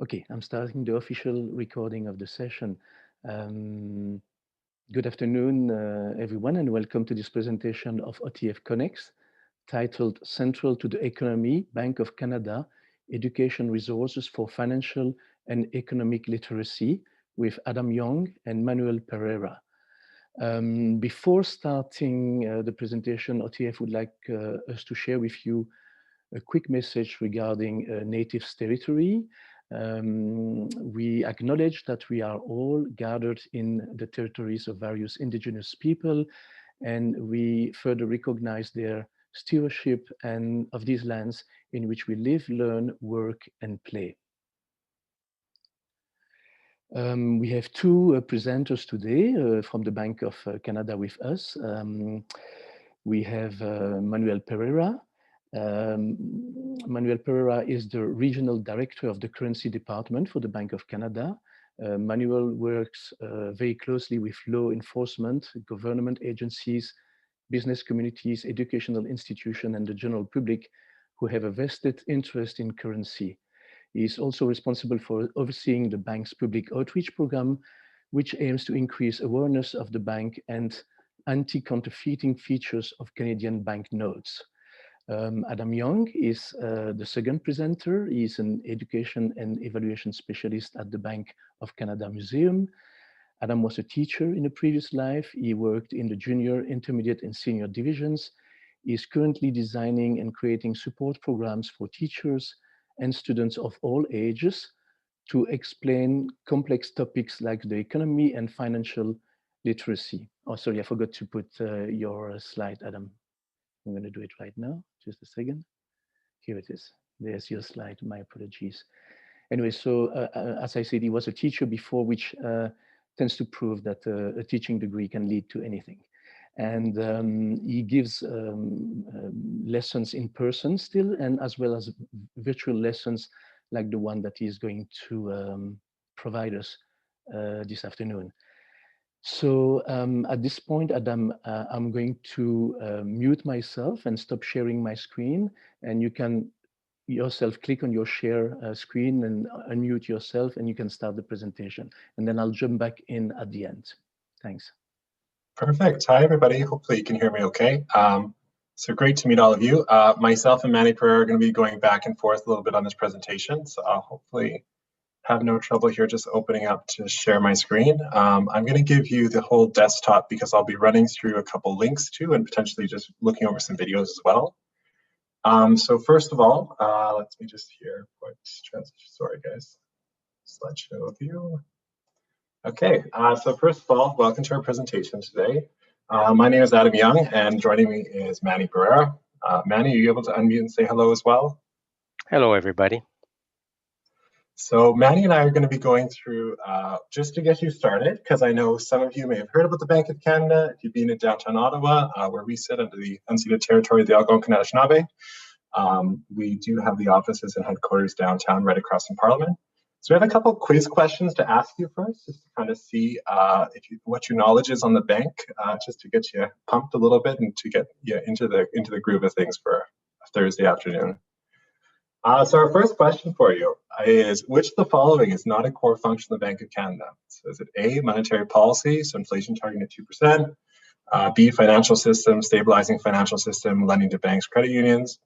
Okay, I'm starting the official recording of the session. Good afternoon, everyone, and welcome to this presentation of OTF Connects, titled Central to the Economy, Bank of Canada, Education Resources for Financial and Economic Literacy, with Adam Young and Manuel Pereira. Before starting the presentation, OTF would like us to share with you a quick message regarding natives territory. We acknowledge that we are all gathered in the territories of various indigenous people, and we further recognize their stewardship and of these lands in which we live, learn, work, and play. We have two presenters today from the Bank of Canada with us. We have Manuel Pereira. Manuel Pereira is the Regional Director of the Currency Department for the Bank of Canada. Manuel works very closely with law enforcement, government agencies, business communities, educational institutions, and the general public who have a vested interest in currency. He is also responsible for overseeing the bank's public outreach program, which aims to increase awareness of the bank and anti-counterfeiting features of Canadian banknotes. Adam Young is the second presenter. He is an education and evaluation specialist at the Bank of Canada Museum. Adam was a teacher in a previous life. He worked in the junior, intermediate, and senior divisions. He is currently designing and creating support programs for teachers and students of all ages to explain complex topics like the economy and financial literacy. Oh, sorry, I forgot to put your slide, Adam. I'm going to do it right now. Just a second. Here it is. There's your slide. My apologies. Anyway, so as I said, he was a teacher before, which tends to prove that a teaching degree can lead to anything. And he gives lessons in person still, and as well as virtual lessons like the one that he is going to provide us this afternoon. So at this point, Adam, I'm going to mute myself and stop sharing my screen, and you can yourself click on your share screen and unmute yourself, and you can start the presentation. And then I'll jump back in at the end. Thanks. Perfect. Hi, everybody. Hopefully you can hear me okay. So great to meet all of you. Myself and Manny Pereira are going to be going back and forth a little bit on this presentation. So I'll hopefully have no trouble here just opening up to share my screen. I'm going to give you the whole desktop because I'll be running through a couple links too and potentially just looking over some videos as well. So first of all, let me just here put transition. Sorry, guys. Slideshow view. Okay, so first of all, welcome to our presentation today. My name is Adam Young, and joining me is Manny Pereira. Manny, are you able to unmute and say hello as well? Hello, everybody. So Manny and I are going to be going through, just to get you started, because I know some of you may have heard about the Bank of Canada if you've been in downtown Ottawa, where we sit under the unceded territory of the Algonquin Anishinaabe. We do have the offices and headquarters downtown right across from Parliament. So we have a couple of quiz questions to ask you first, just to kind of see what your knowledge is on the bank, just to get you pumped a little bit and to get you into the groove of things for a Thursday afternoon. So our first question for you is, which of the following is not a core function of the Bank of Canada? So is it A, monetary policy, so inflation targeting at 2%, B, financial system, stabilizing financial system, lending to banks, credit unions,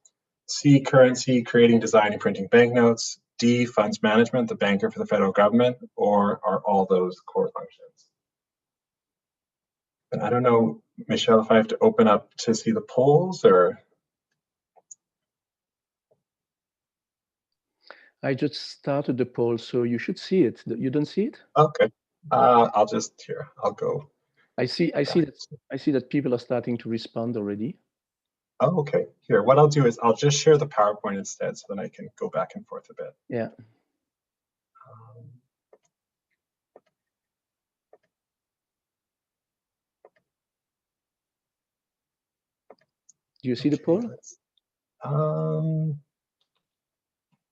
C, currency, creating, designing, printing banknotes, D, funds management, the banker for the federal government, or are all those core functions? And I don't know, Michelle, if I have to open up to see the polls or... I just started the poll, so you should see it. You don't see it? Okay, I'll just here. I'll go. I see that people are starting to respond already. Oh, okay. Here, what I'll do is I'll just share the PowerPoint instead, so then I can go back and forth a bit. Yeah. Do you see the poll?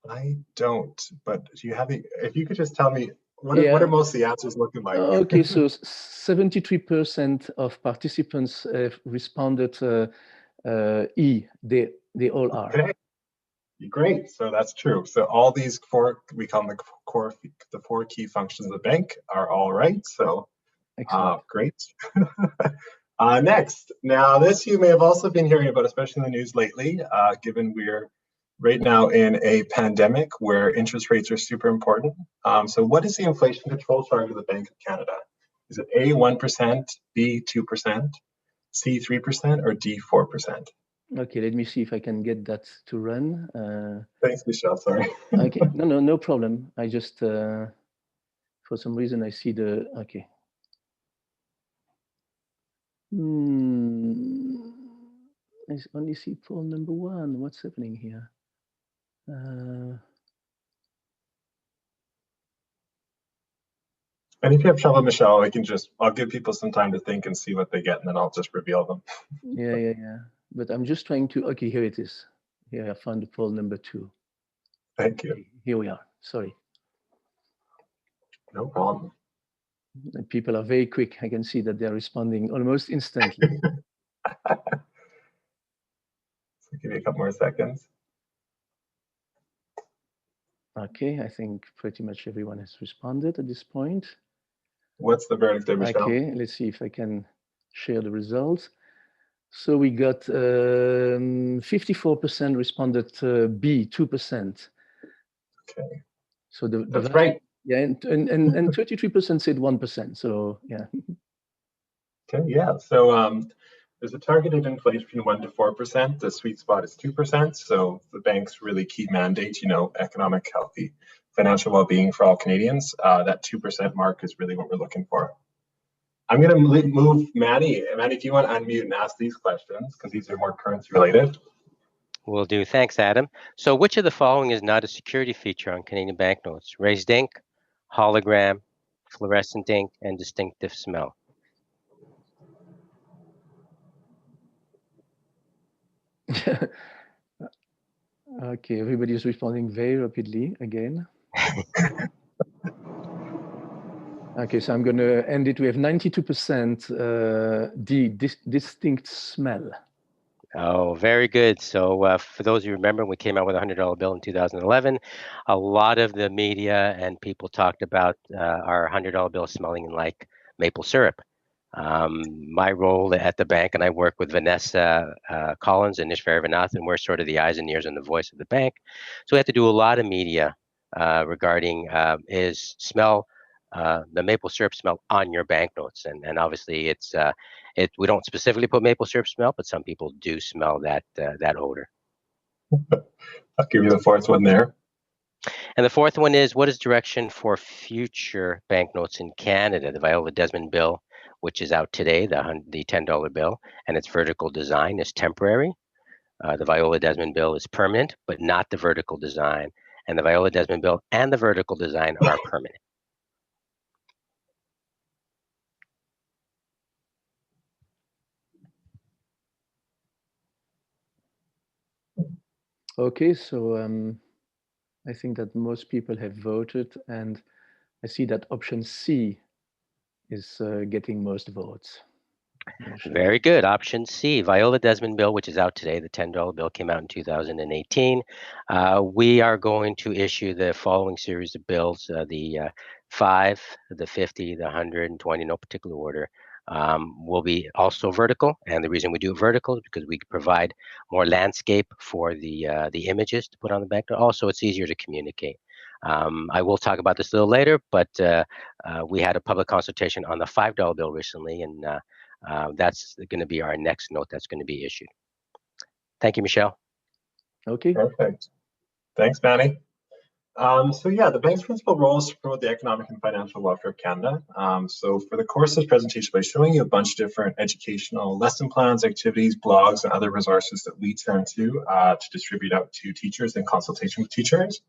I don't, but do you have the, if you could just tell me, what are most of the answers looking like? Okay, so 73% of participants have responded E. They all are. Okay. Great, so that's true. So all these four, we call them the four key functions of the bank, are all right. So great. Next, now this you may have also been hearing about, especially in the news lately, given we're right now in a pandemic where interest rates are super important. So what is the inflation control target of the Bank of Canada? Is it A, 1%, B, 2%, C, 3%, or D, 4%? Okay, let me see if I can get that to run. Thanks, Michelle, sorry. Okay, no problem. I just, for some reason, I see the, okay. I only see poll number 1. What's happening here? And if you have trouble, Michelle, I'll give people some time to think and see what they get, and then I'll just reveal them. Yeah. But I'm just trying to, okay, here it is. Here I found the poll number 2. Thank you. Okay, here we are, sorry. No problem. And people are very quick. I can see that they're responding almost instantly. So give me a couple more seconds. Okay, I think pretty much everyone has responded at this point. What's the verdict there, Michelle? Okay, let's see if I can share the results. So we got 54% responded B, 2%. Okay. So that's right. Yeah, and 33% said 1%. So yeah. Okay, yeah. So there's a targeted inflation between 1% to 4%. The sweet spot is 2%. So the bank's really key mandate, economic, healthy, financial well-being for all Canadians. That 2% mark is really what we're looking for. I'm going to move Manny. Manny, if you want to unmute and ask these questions, because these are more currency related. Will do. Thanks, Adam. So which of the following is not a security feature on Canadian banknotes? Raised ink, hologram, fluorescent ink, and distinctive smell. Okay, everybody is responding very rapidly again. Okay, so I'm going to end it. We have 92% distinct smell. Oh, very good. So for those of you who remember, we came out with a $100 bill in 2011. A lot of the media and people talked about our $100 bill smelling like maple syrup. My role at the bank, and I work with Vanessa Collins and Nishvar Vanath, and we're sort of the eyes and ears and the voice of the bank. So we have to do a lot of media regarding is smell the maple syrup smell on your banknotes, and obviously we don't specifically put maple syrup smell, but some people do smell that odor. I'll give you the fourth one there. And the fourth one is, what is direction for future banknotes in Canada? The Viola Desmond bill, which is out today, the $10 bill, and its vertical design is temporary. The Viola Desmond bill is permanent, but not the vertical design. And the Viola Desmond bill and the vertical design are permanent. Okay, so I think that most people have voted, and I see that option C is getting most votes. Very good. Option C, Viola Desmond bill, which is out today. The $10 bill came out in 2018. We are going to issue the following series of bills, the 5, the 50, the 100, and 20, no particular order. Will be also vertical, and the reason we do it vertical is because we provide more landscape for the images to put on the banknote. Also, it's easier to communicate. I will talk about this a little later, but we had a public consultation on the $5 bill recently, and that's going to be our next note that's going to be issued. Thank you, Michelle. Okay. Perfect. Thanks, Manny. So yeah, the bank's principal role is to promote the economic and financial welfare of Canada. So for the course of this presentation, by showing you a bunch of different educational lesson plans, activities, blogs, and other resources that we turn to distribute out to teachers in consultation with teachers.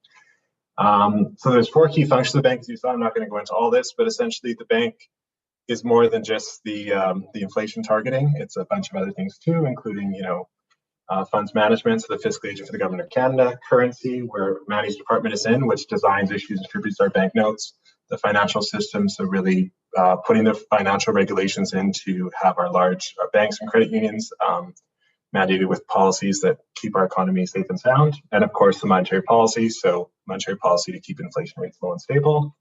So there's 4 key functions of the bank, as you saw. I'm not going to go into all this, but essentially the bank is more than just the inflation targeting. It's a bunch of other things too, including, funds management, so the fiscal agent for the government of Canada, currency, where Manny's department is in, which designs, issues, and distributes our banknotes, the financial system, so really putting the financial regulations in to have our large banks and credit unions mandated with policies that keep our economy safe and sound. And of course, the monetary policy. So monetary policy to keep inflation rates low and stable.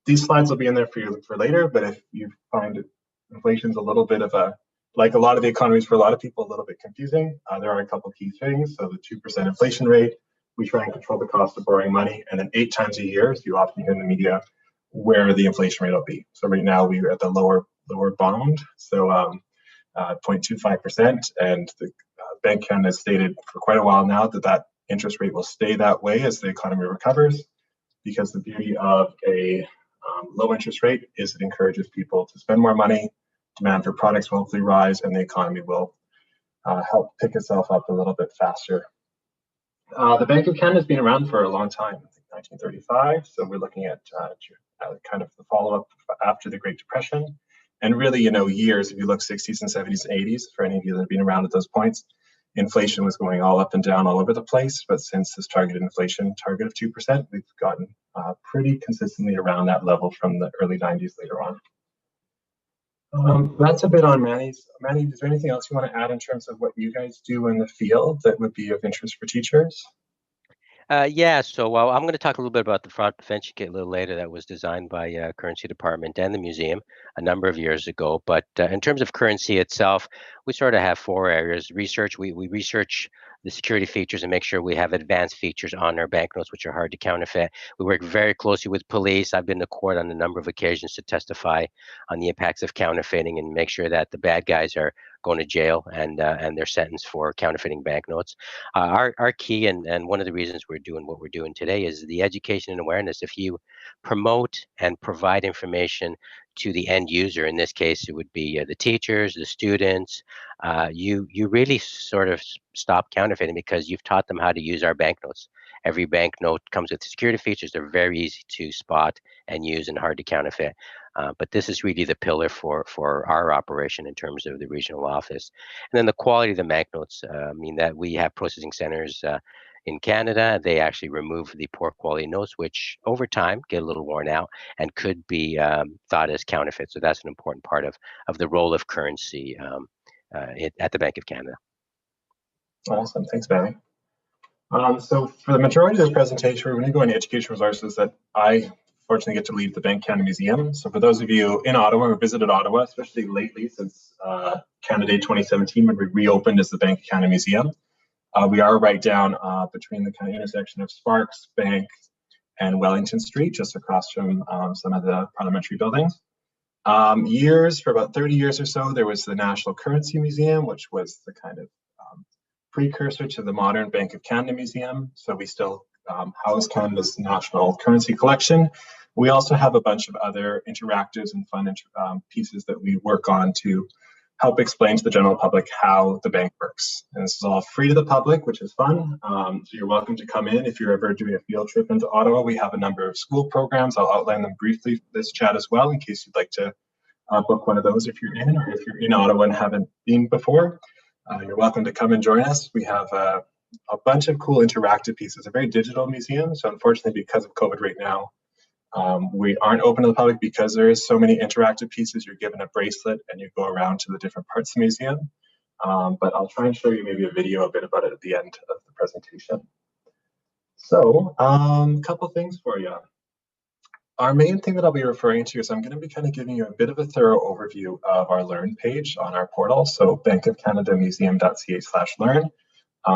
These slides will be in there for you for later, but if you find inflation's a little bit of a, like a lot of the economies for a lot of people, a little bit confusing, there are a couple key things. So the 2% inflation rate, we try and control the cost of borrowing money, and then 8 times a year, as you often hear in the media, where the inflation rate will be. So right now we're at the lower bound, so 0.25%, and the Bank Canada has stated for quite a while now that that interest rate will stay that way as the economy recovers, because the beauty of a low interest rate is it encourages people to spend more money, demand for products will hopefully rise, and the economy will help pick itself up a little bit faster. The Bank of Canada has been around for a long time, I think 1935, so we're looking at kind of the follow-up after the Great Depression. And really, years, if you look 60s and 70s and 80s, for any of you that have been around at those points, inflation was going all up and down all over the place. But since this targeted inflation target of 2%, we've gotten pretty consistently around that level from the early 90s later on. That's a bit on Manny's. Manny, is there anything else you want to add in terms of what you guys do in the field that would be of interest for teachers? Yeah, so I'm going to talk a little bit about the fraud prevention kit a little later that was designed by Currency Department and the museum a number of years ago. But in terms of currency itself, we sort of have 4 areas. Research, we research the security features and make sure we have advanced features on our banknotes, which are hard to counterfeit. We work very closely with police. I've been to court on a number of occasions to testify on the impacts of counterfeiting and make sure that the bad guys are going to jail and they're sentenced for counterfeiting banknotes. Our key and one of the reasons we're doing what we're doing today is the education and awareness. If you promote and provide information to the end user, in this case it would be the teachers, the students, you really sort of stop counterfeiting because you've taught them how to use our banknotes. Every banknote comes with security features. They're very easy to spot and use and hard to counterfeit. But this is really the pillar for our operation in terms of the regional office. And then the quality of the banknotes, mean that we have processing centers in Canada. They actually remove the poor quality notes, which over time get a little worn out and could be thought as counterfeit. So that's an important part of the role of currency at the Bank of Canada. Awesome, thanks, Manny. So for the majority of this presentation, we're going to go into education resources that I fortunately get to lead the Bank Canada Museum. So for those of you in Ottawa or visited Ottawa, especially lately since Canada Day 2017, when we reopened as the Bank Canada Museum, we are right down between the kind of intersection of Sparks, Bank, and Wellington Street, just across from some of the parliamentary buildings. For about 30 years or so, there was the National Currency Museum, which was the kind of precursor to the modern Bank of Canada Museum. So we still house Canada's national currency collection. We also have a bunch of other interactives and fun pieces that we work on to help explain to the general public how the bank works. And this is all free to the public, which is fun. So you're welcome to come in if you're ever doing a field trip into Ottawa. We have a number of school programs. I'll outline them briefly for this chat as well, in case you'd like to book one of those if you're in, or if you're in Ottawa and haven't been before. You're welcome to come and join us. We have a bunch of cool interactive pieces, a very digital museum. So unfortunately, because of COVID right now, we aren't open to the public because there is so many interactive pieces. You're given a bracelet and you go around to the different parts of the museum. But I'll try and show you maybe a video a bit about it at the end of the presentation. So a couple things for you. Our main thing that I'll be referring to is I'm going to be kind of giving you a bit of a thorough overview of our Learn page on our portal. So bankofcanadamuseum.ca/learn.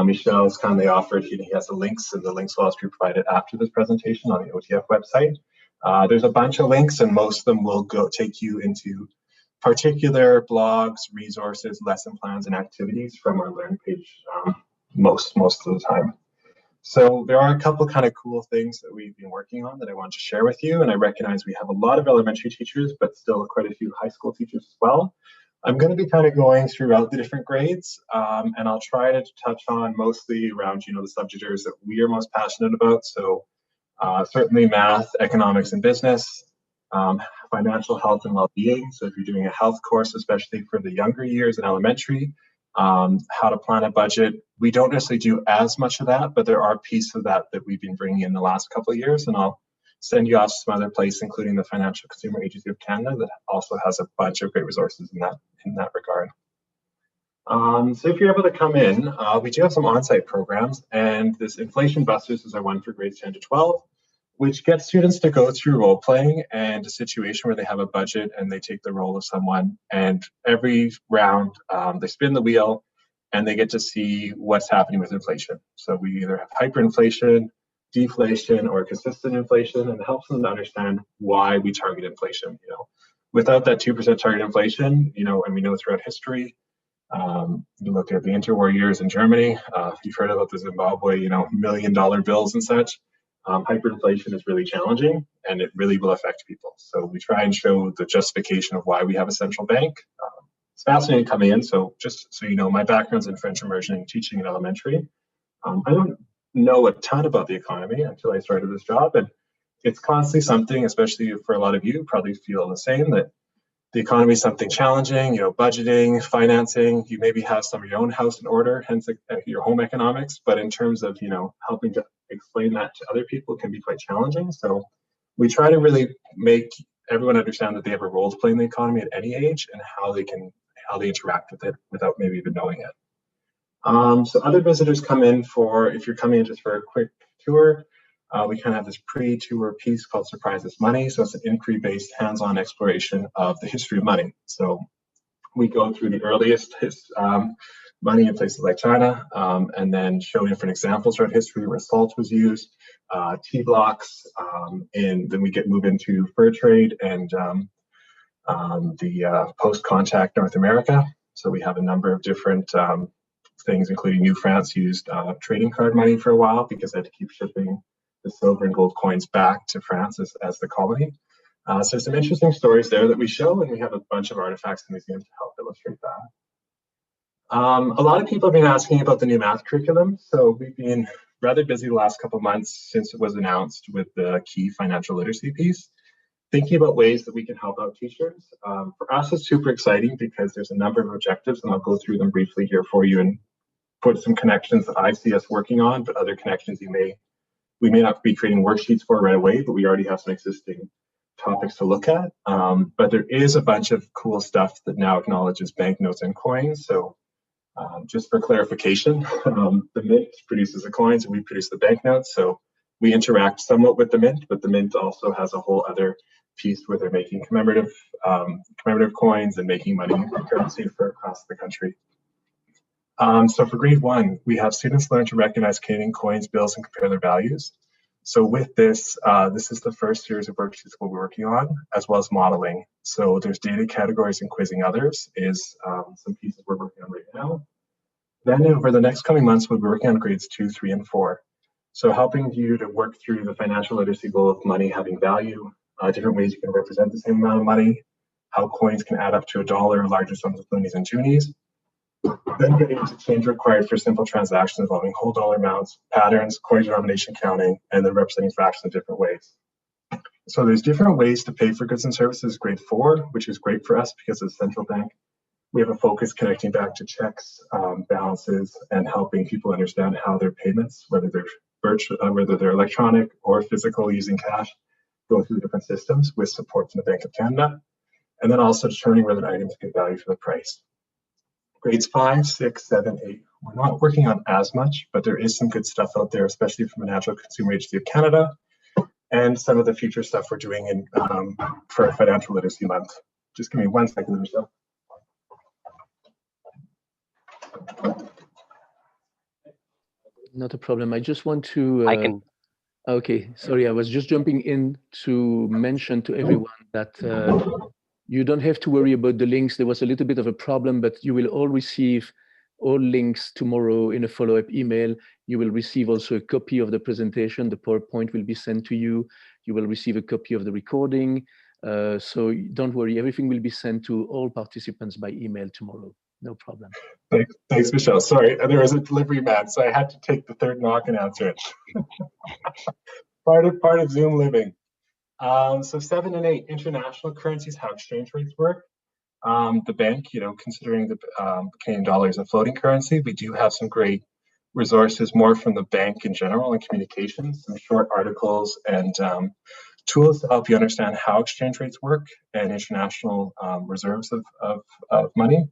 Michel has kindly offered, he has the links, and the links will also be provided after this presentation on the OTF website. There's a bunch of links, and most of them will take you into particular blogs, resources, lesson plans, and activities from our Learn page most of the time. So there are a couple kind of cool things that we've been working on that I want to share with you. And I recognize we have a lot of elementary teachers, but still quite a few high school teachers as well. I'm going to be kind of going throughout the different grades, and I'll try to touch on mostly around, the subject areas that we are most passionate about. So certainly math, economics, and business, financial health and well-being. So if you're doing a health course, especially for the younger years in elementary, how to plan a budget. We don't necessarily do as much of that, but there are pieces of that we've been bringing in the last couple of years, and I'll send you off to some other place, including the Financial Consumer Agency of Canada, that also has a bunch of great resources in that regard. So if you're able to come in, we do have some on-site programs, and this Inflation Busters is our one for grades 10 to 12, which gets students to go through role-playing and a situation where they have a budget and they take the role of someone, and every round they spin the wheel and they get to see what's happening with inflation. So we either have hyperinflation, deflation, or consistent inflation, and it helps them to understand why we target inflation. Without that 2% target inflation, and we know throughout history, you look at the interwar years in Germany, you've heard about the Zimbabwe, $1 million bills and such. Hyperinflation is really challenging and it really will affect people. So we try and show the justification of why we have a central bank. It's fascinating coming in. So just so you know, my background's in French immersion and teaching in elementary. I don't know a ton about the economy until I started this job. And it's constantly something, especially for a lot of you, probably feel the same, that the economy is something challenging, budgeting, financing, you maybe have some of your own house in order, hence your home economics. But in terms of, helping to explain that to other people can be quite challenging. So we try to really make everyone understand that they have a role to play in the economy at any age and how they interact with it without maybe even knowing it. So other visitors come in if you're coming in just for a quick tour, we kind of have this pre-tour piece called Surprise Us Money. So it's an inquiry-based hands-on exploration of the history of money. So we go through the earliest money in places like China, and then show different examples throughout history where salt was used, tea blocks, and then we move into fur trade and the post-contact North America. So we have a number of different things, including New France used trading card money for a while because they had to keep shipping the silver and gold coins back to France as the colony. So there's some interesting stories there that we show, and we have a bunch of artifacts in the museum to help illustrate that. A lot of people have been asking about the new math curriculum. So we've been rather busy the last couple of months since it was announced with the key financial literacy piece, thinking about ways that we can help out teachers. For us, it's super exciting because there's a number of objectives, and I'll go through them briefly here for you and put some connections that I see us working on, but other connections we may not be creating worksheets for right away, but we already have some existing topics to look at. But there is a bunch of cool stuff that now acknowledges banknotes and coins. So just for clarification, the mint produces the coins and we produce the banknotes. So we interact somewhat with the mint, but the mint also has a whole other piece where they're making commemorative coins and making money currency for across the country. So for grade 1, we have students learn to recognize Canadian coins, bills, and compare their values. So with this, this is the first series of worksheets we'll be working on, as well as modeling. So there's data categories and quizzing others is some pieces we're working on right now. Then over the next coming months, we'll be working on grades 2, 3, and 4. So helping you to work through the financial literacy goal of money having value, different ways you can represent the same amount of money, how coins can add up to $1, larger sums of loonies and toonies. Then getting into change required for simple transactions involving whole dollar amounts, patterns, coin denomination counting, and then representing fractions in different ways. So there's different ways to pay for goods and services, grade 4, which is great for us because as a central bank, we have a focus connecting back to checks, balances, and helping people understand how their payments, whether they're electronic or physical using cash, go through different systems with support from the Bank of Canada. And then also determining whether items get value for the price. Grades 5, 6, 7, 8. We're not working on as much, but there is some good stuff out there, especially from the Natural Consumer Agency of Canada and some of the future stuff we're doing in for Financial Literacy Month. Just give me 1 second, Michelle. Not a problem. I just want to. I can. Okay, sorry. I was just jumping in to mention to everyone that you don't have to worry about the links. There was a little bit of a problem, but you will all receive all links tomorrow in a follow-up email. You will receive also a copy of the presentation. The PowerPoint will be sent to you. You will receive a copy of the recording. So don't worry, everything will be sent to all participants by email tomorrow. No problem. Thanks, Michelle. Sorry, there was a delivery man, so I had to take the third knock and answer it. part of Zoom living. So 7 and 8, international currencies, how exchange rates work. The bank, considering the Canadian dollar is a floating currency, we do have some great resources more from the bank in general and communications, some short articles and tools to help you understand how exchange rates work and international reserves of money.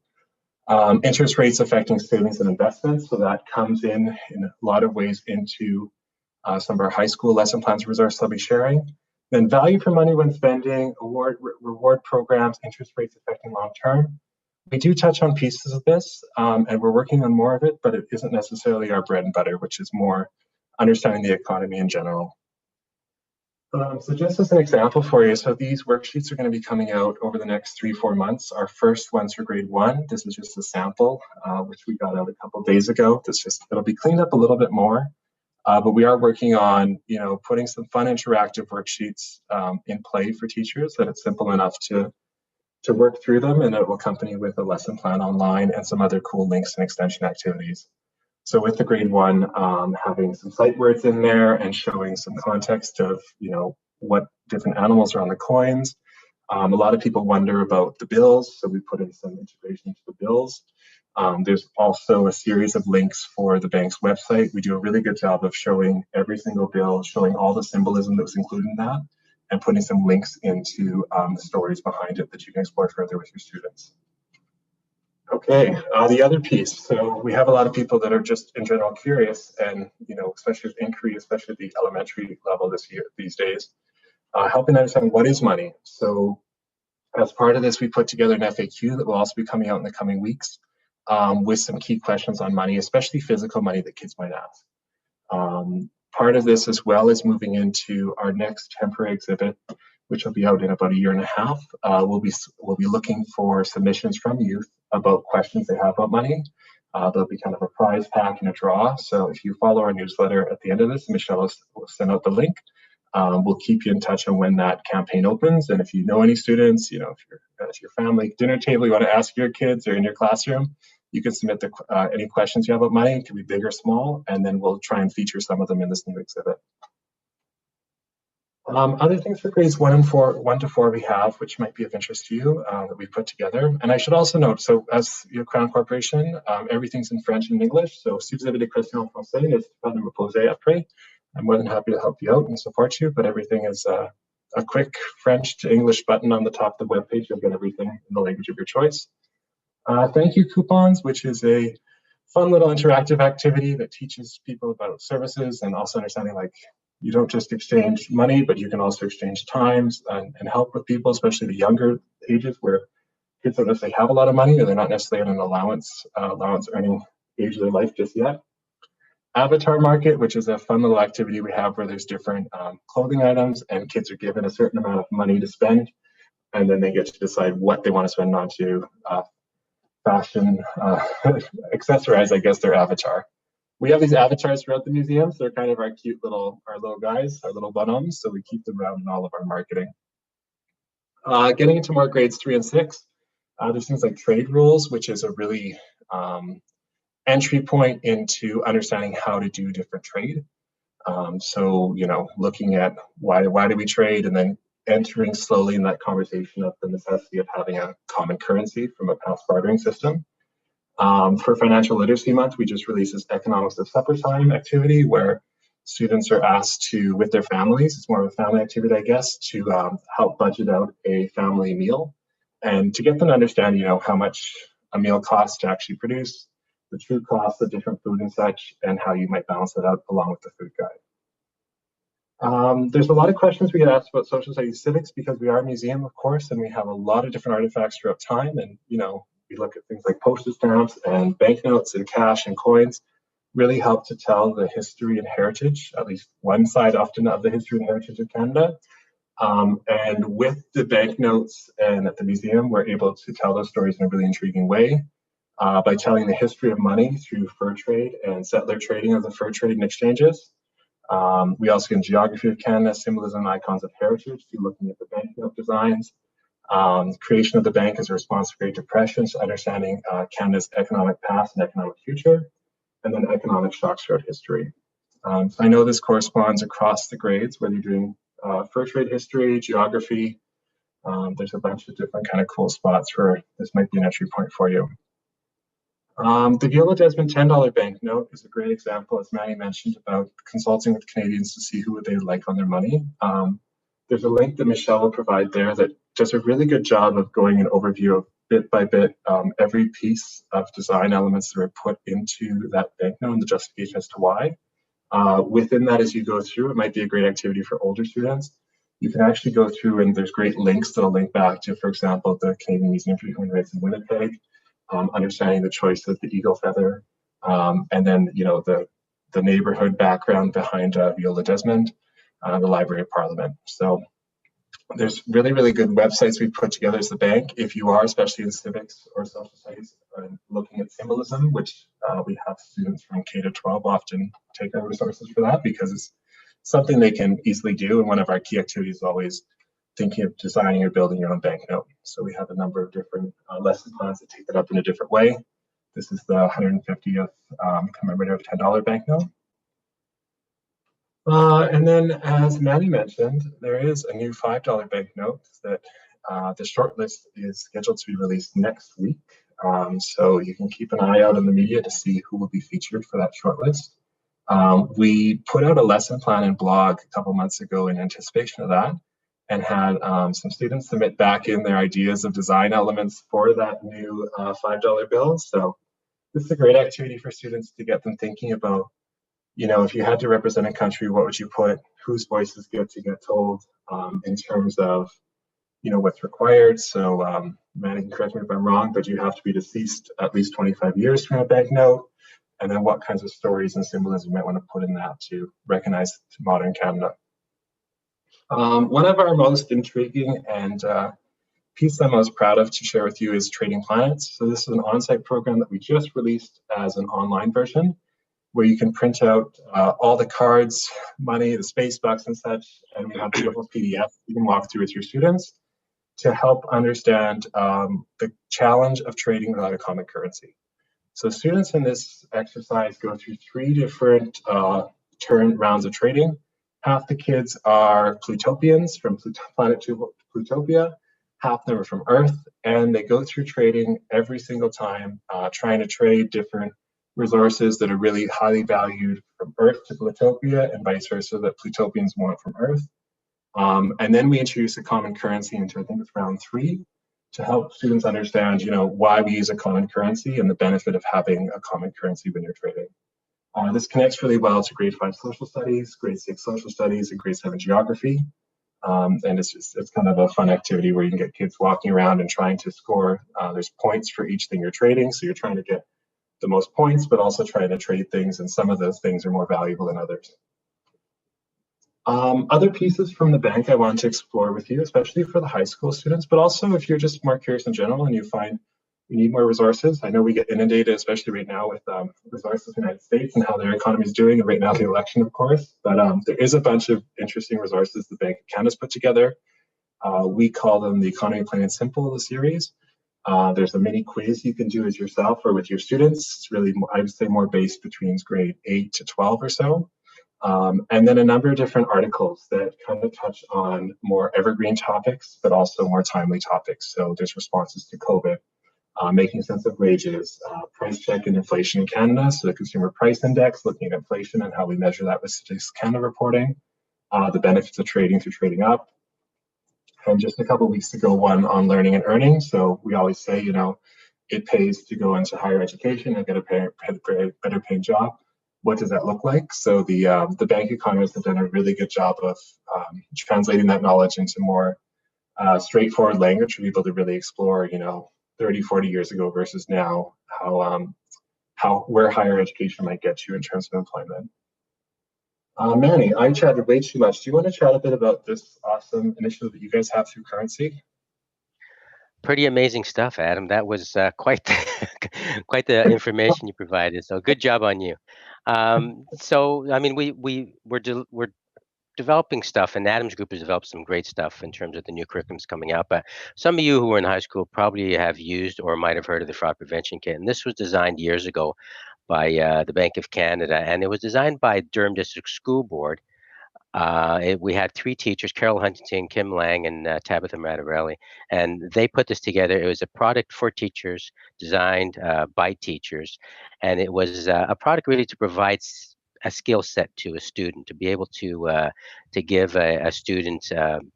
Interest rates affecting savings and investments. So that comes in a lot of ways into some of our high school lesson plans resources I'll be sharing. Then value for money when spending, reward programs, interest rates affecting long-term. We do touch on pieces of this, and we're working on more of it, but it isn't necessarily our bread and butter, which is more understanding the economy in general. So just as an example for you, so these worksheets are going to be coming out over the next 3-4 months. Our first one's for grade 1. This is just a sample, which we got out a couple of days ago. It'll be cleaned up a little bit more, but we are working on, putting some fun interactive worksheets in play for teachers that it's simple enough to work through them, and it will accompany with a lesson plan online and some other cool links and extension activities. So with the grade 1, having some sight words in there and showing some context of, what different animals are on the coins. A lot of people wonder about the bills, so we put in some integration into the bills. There's also a series of links for the bank's website. We do a really good job of showing every single bill, showing all the symbolism that was included in that, and putting some links into the stories behind it that you can explore further with your students. Okay, the other piece. So we have a lot of people that are just in general curious, and especially with inquiry, especially at the elementary level these days, helping understand what is money. So as part of this, we put together an FAQ that will also be coming out in the coming weeks with some key questions on money, especially physical money that kids might ask. Part of this as well is moving into our next temporary exhibit, which will be out in about 1.5 years. We'll be looking for submissions from youth about questions they have about money. There'll be kind of a prize pack and a draw. So if you follow our newsletter at the end of this, Michelle will send out the link. We'll keep you in touch on when that campaign opens. And if you know any students, if you're at your family dinner table, you want to ask your kids or in your classroom, you can submit any questions you have about money. It can be big or small, and then we'll try and feature some of them in this new exhibit. Other things for grades 1 to 4 we have, which might be of interest to you, that we put together. And I should also note, so as your Crown Corporation, everything's in French and English. So si vous avez des questions en français, n'hésitez pas de me poser après. I'm more than happy to help you out and support you, but everything is a quick French to English button on the top of the webpage. You'll get everything in the language of your choice. Thank you coupons, which is a fun little interactive activity that teaches people about services and also understanding, like, you don't just exchange money, but you can also exchange times and help with people, especially the younger ages where kids don't necessarily have a lot of money, or they're not necessarily in an allowance earning age of their life just yet. Avatar Market, which is a fun little activity we have where there's different clothing items, and kids are given a certain amount of money to spend, and then they get to decide what they want to spend on to fashion, accessorize, I guess, their avatar. We have these avatars throughout the museum, so they're kind of our cute little guys, our little bonhommes, so we keep them around in all of our marketing. Getting into more grades 3 and 6, there's things like trade rules, which is a really entry point into understanding how to do different trade. So, looking at why do we trade, and then entering slowly in that conversation of the necessity of having a common currency from a past bartering system. For Financial Literacy Month, we just released this Economics of Supper Time activity where students are asked to, with their families, it's more of a family activity, I guess, to help budget out a family meal and to get them to understand, how much a meal costs to actually produce, the true costs of different food and such, and how you might balance it out along with the food guide. There's a lot of questions we get asked about social studies civics because we are a museum, of course, and we have a lot of different artifacts throughout time, and we look at things like postage stamps and banknotes and cash and coins, really help to tell the history and heritage, at least one side often of the history and heritage of Canada. And with the banknotes and at the museum, we're able to tell those stories in a really intriguing way by telling the history of money through fur trade and settler trading of the fur trade and exchanges. We also get geography of Canada, symbolism and icons of heritage through looking at the banknote designs. Creation of the bank as a response to Great Depression, so understanding Canada's economic past and economic future, and then economic shocks throughout history. So I know this corresponds across the grades, whether you're doing fur trade history, geography. There's a bunch of different kind of cool spots where this might be an entry point for you. The Viola Desmond $10 banknote is a great example, as Manny mentioned, about consulting with Canadians to see who would they like on their money. There's a link that Michelle will provide there that does a really good job of going an overview of bit by bit every piece of design elements that are put into that banknote and the justification as to why. Within that, as you go through, it might be a great activity for older students. You can actually go through, and there's great links that'll link back to, for example, the Canadian Museum for Human Rights in Winnipeg, understanding the choice of the eagle feather, and then the neighborhood background behind Viola Desmond, the Library of Parliament. So there's really, really good websites we've put together as the bank. If you are, especially in civics or social studies, looking at symbolism, which we have students from K to 12 often take our resources for that because it's something they can easily do. And one of our key activities is always thinking of designing or building your own banknote. So we have a number of different lesson plans that take that up in a different way. This is the 150th commemorative $10 banknote. And then, as Maddie mentioned, there is a new $5 banknote that the shortlist is scheduled to be released next week. So you can keep an eye out in the media to see who will be featured for that shortlist. We put out a lesson plan and blog a couple months ago in anticipation of that, and had some students submit back in their ideas of design elements for that new $5 bill. So this is a great activity for students to get them thinking about, if you had to represent a country, what would you put? Whose voices get to get told in terms of, what's required. So Maddie can correct me if I'm wrong, but you have to be deceased at least 25 years from a banknote. And then what kinds of stories and symbolism you might want to put in that to recognize modern Canada. One of our most intriguing and piece I'm most proud of to share with you is Trading Planets. So this is an on-site program that we just released as an online version, where you can print out all the cards, money, the space bucks and such, and we have beautiful PDFs you can walk through with your students to help understand the challenge of trading without a common currency. So students in this exercise go through 3 different rounds of trading. Half the kids are Plutopians from planet Plutopia, half of them are from Earth, and they go through trading every single time, trying to trade different resources that are really highly valued from Earth to Plutopia and vice versa that Plutopians want from Earth. And then we introduce a common currency into, I think it's round 3, to help students understand, why we use a common currency and the benefit of having a common currency when you're trading. This connects really well to grade 5 social studies, grade 6 social studies, and grade 7 geography. And it's kind of a fun activity where you can get kids walking around and trying to score. There's points for each thing you're trading, so you're trying to get the most points, but also trying to trade things, and some of those things are more valuable than others. Other pieces from the bank I want to explore with you, especially for the high school students, but also if you're just more curious in general and you find you need more resources. I know we get inundated, especially right now with resources in the United States and how their economy is doing, and right now the election, of course, but there is a bunch of interesting resources the Bank of Canada's put together. We call them the Economy Plain and Simple, the series. There's a mini quiz you can do as yourself or with your students. It's really, I would say, more based between grade 8 to 12 or so. And then a number of different articles that kind of touch on more evergreen topics, but also more timely topics. So there's responses to COVID, making sense of wages, price check and inflation in Canada, so the Consumer Price Index, looking at inflation and how we measure that with Statistics Canada reporting, the benefits of trading through trading up. And just a couple of weeks ago, one on learning and earning. So we always say, it pays to go into higher education and get a better paying job. What does that look like? So the bank economists have done a really good job of translating that knowledge into more straightforward language for people to really explore, 30, 40 years ago versus now, where higher education might get you in terms of employment. Manny, I chatted way too much. Do you want to chat a bit about this awesome initiative that you guys have through Currency? Pretty amazing stuff, Adam. That was quite quite the information you provided. So good job on you. So I mean, we're developing stuff, and Adam's group has developed some great stuff in terms of the new curriculums coming out. But some of you who were in high school probably have used or might have heard of the Fraud Prevention Kit. And this was designed years ago by the Bank of Canada, and it was designed by Durham District School Board. We had 3 teachers, Carol Huntington, Kim Lang, and Tabitha Matavarelli, and they put this together. It was a product for teachers, designed by teachers, and it was a product really to provide a skill set to a student to be able to give a student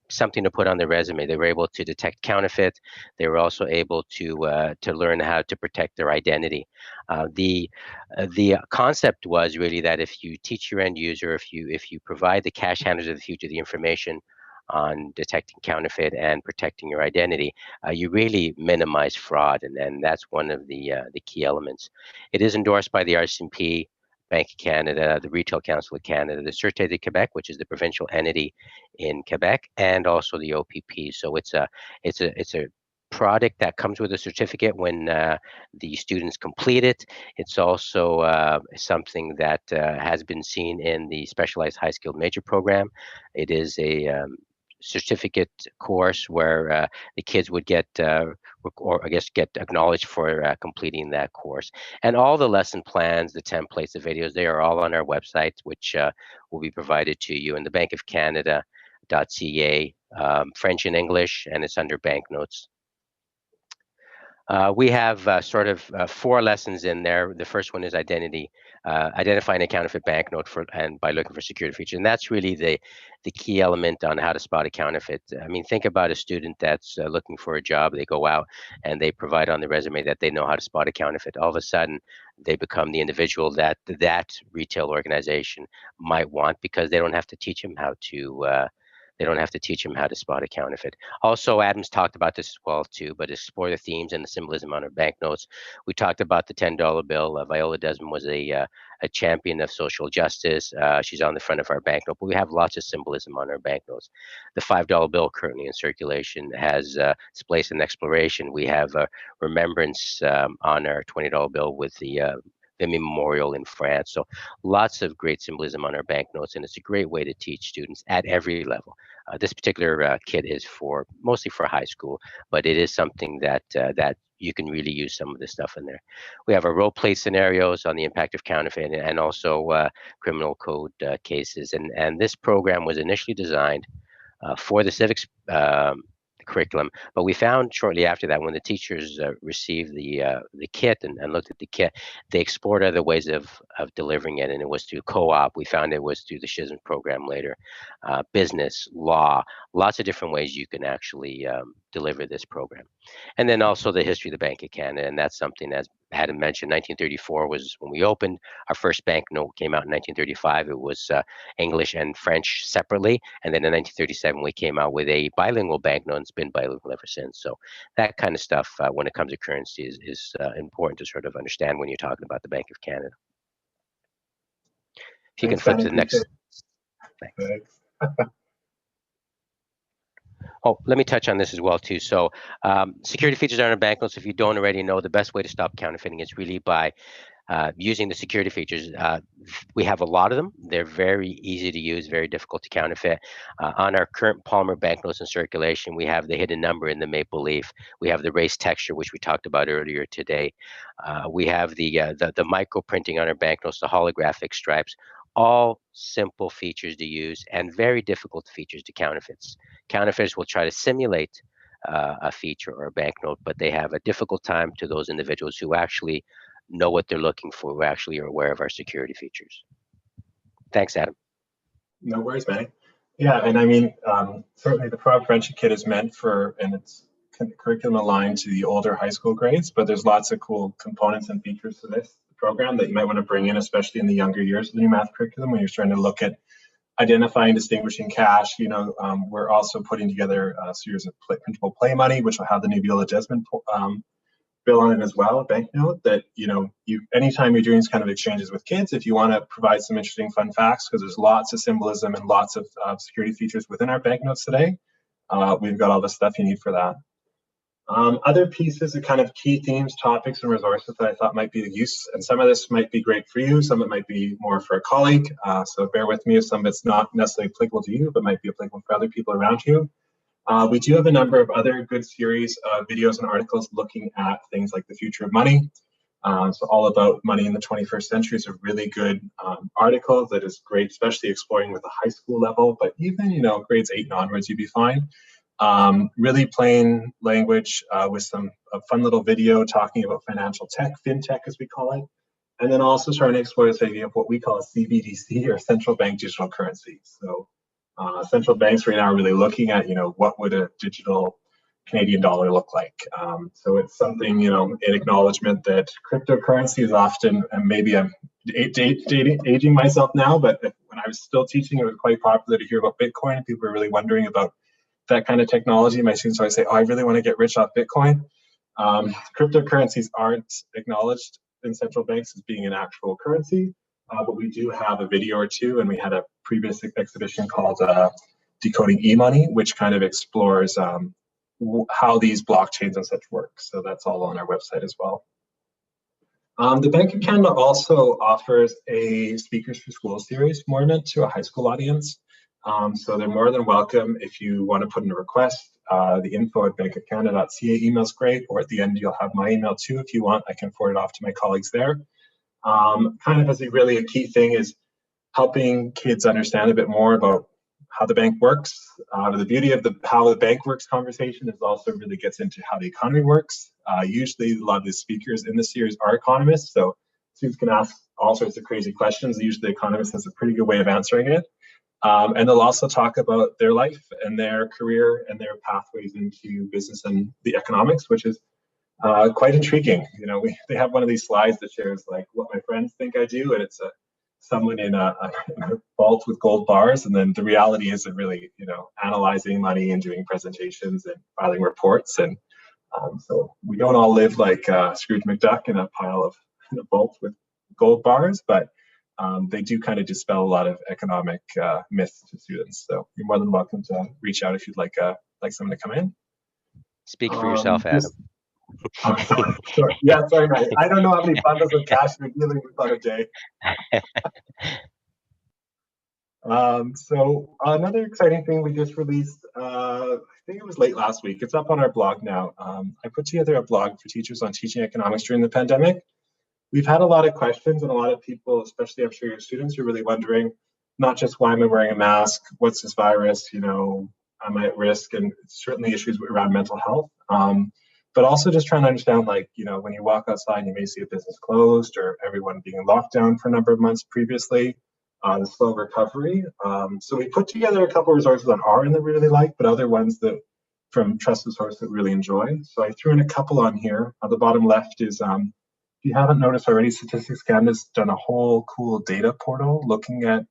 something to put on their resume. They were able to detect counterfeit. They were also able to learn how to protect their identity. The concept was really that if you teach your end user, if you provide the cash handlers of the future the information on detecting counterfeit and protecting your identity, you really minimize fraud, and that's one of the key elements. It is endorsed by the RCMP, Bank of Canada, the Retail Council of Canada, the Sûreté de Québec, which is the provincial entity in Quebec, and also the OPP. So it's a product that comes with a certificate when the students complete it. It's also something that has been seen in the Specialized High Skilled Major program. It is a certificate course where the kids would get or I guess get acknowledged for completing that course. And all the lesson plans, the templates, the videos, they are all on our website, which will be provided to you in the Bank of Canada.ca, French and English, and it's under Banknotes. We have sort of 4 lessons in there. The first one is identifying a counterfeit banknote and by looking for security features. And that's really the key element on how to spot a counterfeit. I mean, think about a student that's looking for a job. They go out and they provide on the resume that they know how to spot a counterfeit. All of a sudden, they become the individual that retail organization might want, because they don't have to teach them how to spot a counterfeit. Also, Adam's talked about this as well too, but explore the themes and the symbolism on our banknotes. We talked about the $10 bill. Viola Desmond was a champion of social justice. She's on the front of our banknote, but we have lots of symbolism on our banknotes. The $5 bill currently in circulation has its place in exploration. We have a remembrance on our $20 bill with the Vimy Memorial in France. So lots of great symbolism on our banknotes, and it's a great way to teach students at every level. This particular kit is mostly for high school, but it is something that you can really use some of this stuff in there. We have our role play scenarios on the impact of counterfeit, and also criminal code cases. And this program was initially designed for the civics curriculum, but we found shortly after that, when the teachers received the kit and looked at the kit, they explored other ways of delivering it, and it was through co-op. We found it was through the SHISM program later, business, law, lots of different ways you can actually deliver this program. And then also the history of the Bank of Canada, and that's something, as Adam mentioned, 1934 was when we opened. Our first banknote came out in 1935. It was English and French separately, and then in 1937 we came out with a bilingual banknote, and it's been bilingual ever since. So that kind of stuff, when it comes to currency, is important to sort of understand when you're talking about the Bank of Canada. If you can flip to the next. Thanks. Oh, let me touch on this as well too. So security features on our banknotes, if you don't already know, the best way to stop counterfeiting is really by using the security features. We have a lot of them. They're very easy to use, very difficult to counterfeit. On our current Palmer banknotes in circulation, we have the hidden number in the maple leaf. We have the raised texture, which we talked about earlier today. We have the micro printing on our banknotes, the holographic stripes. All simple features to use and very difficult features to counterfeits. Counterfeiters will try to simulate a feature or a banknote, but they have a difficult time to those individuals who actually know what they're looking for, who actually are aware of our security features. Thanks, Adam. No worries, Manny. Yeah, and I mean, certainly the fraud prevention kit is meant for, and it's curriculum aligned to the older high school grades, but there's lots of cool components and features to this program that you might want to bring in, especially in the younger years of the new math curriculum when you're starting to look at identifying, distinguishing cash. We're also putting together a series of printable play money, which will have the new Viola Desmond bill on it as well, a banknote that, anytime you're doing kind of exchanges with kids, if you want to provide some interesting fun facts, because there's lots of symbolism and lots of security features within our banknotes today, we've got all the stuff you need for that. Other pieces of kind of key themes, topics, and resources that I thought might be of use, and some of this might be great for you, some of it might be more for a colleague, so bear with me if some of it's not necessarily applicable to you, but might be applicable for other people around you. We do have a number of other good series of videos and articles looking at things like the future of money. So all about money in the 21st century is a really good article that is great, especially exploring with a high school level, but even, grades 8 and onwards, you'd be fine. Really plain language with a fun little video talking about financial tech, fintech as we call it. And then also trying to explore this idea of what we call a CBDC, or central bank digital currency. So central banks right now are really looking at, what would a digital Canadian dollar look like? So it's something, in acknowledgement that cryptocurrency is often, and maybe I'm aging myself now, but when I was still teaching, it was quite popular to hear about Bitcoin, and people were really wondering about that kind of technology. My students always say, oh, I really want to get rich off Bitcoin. Cryptocurrencies aren't acknowledged in central banks as being an actual currency, but we do have a video or two, and we had a previous exhibition called Decoding E-Money, which kind of explores how these blockchains and such work. So that's all on our website as well. The Bank of Canada also offers a Speakers for School series, more meant to a high school audience. So they're more than welcome if you want to put in a request. The info@bankofcanada.ca email is great, or at the end you'll have my email too if you want. I can forward it off to my colleagues there. Kind of as a key thing is helping kids understand a bit more about how the bank works. The beauty of the how the bank works conversation is also really gets into how the economy works. Usually a lot of the speakers in the series are economists, so students can ask all sorts of crazy questions. Usually the economist has a pretty good way of answering it. And they'll also talk about their life and their career and their pathways into business and the economics, which is quite intriguing. They have one of these slides that shares like what my friends think I do, and it's someone in a vault with gold bars, and then the reality is that really, analyzing money and doing presentations and filing reports, and so we don't all live like Scrooge McDuck in a vault with gold bars, but they do kind of dispel a lot of economic myths to students. So you're more than welcome to reach out if you'd like someone to come in. Speak for yourself, Adam. Sorry. Yeah, sorry, Matt. I don't know how many bundles of cash we're dealing with on a day. So another exciting thing we just released, I think it was late last week. It's up on our blog now. I put together a blog for teachers on teaching economics during the pandemic. We've had a lot of questions, and a lot of people, especially I'm sure your students, are really wondering not just why am I wearing a mask, what's this virus, am I at risk, and certainly issues around mental health. But also just trying to understand, when you walk outside, you may see a business closed or everyone being in lockdown for a number of months previously, the slow recovery. So we put together a couple of resources on our end that we really like, but other ones that from trusted sources that we really enjoy. So I threw in a couple on here. On the bottom left is, if you haven't noticed already, Statistics Canada's done a whole cool data portal looking at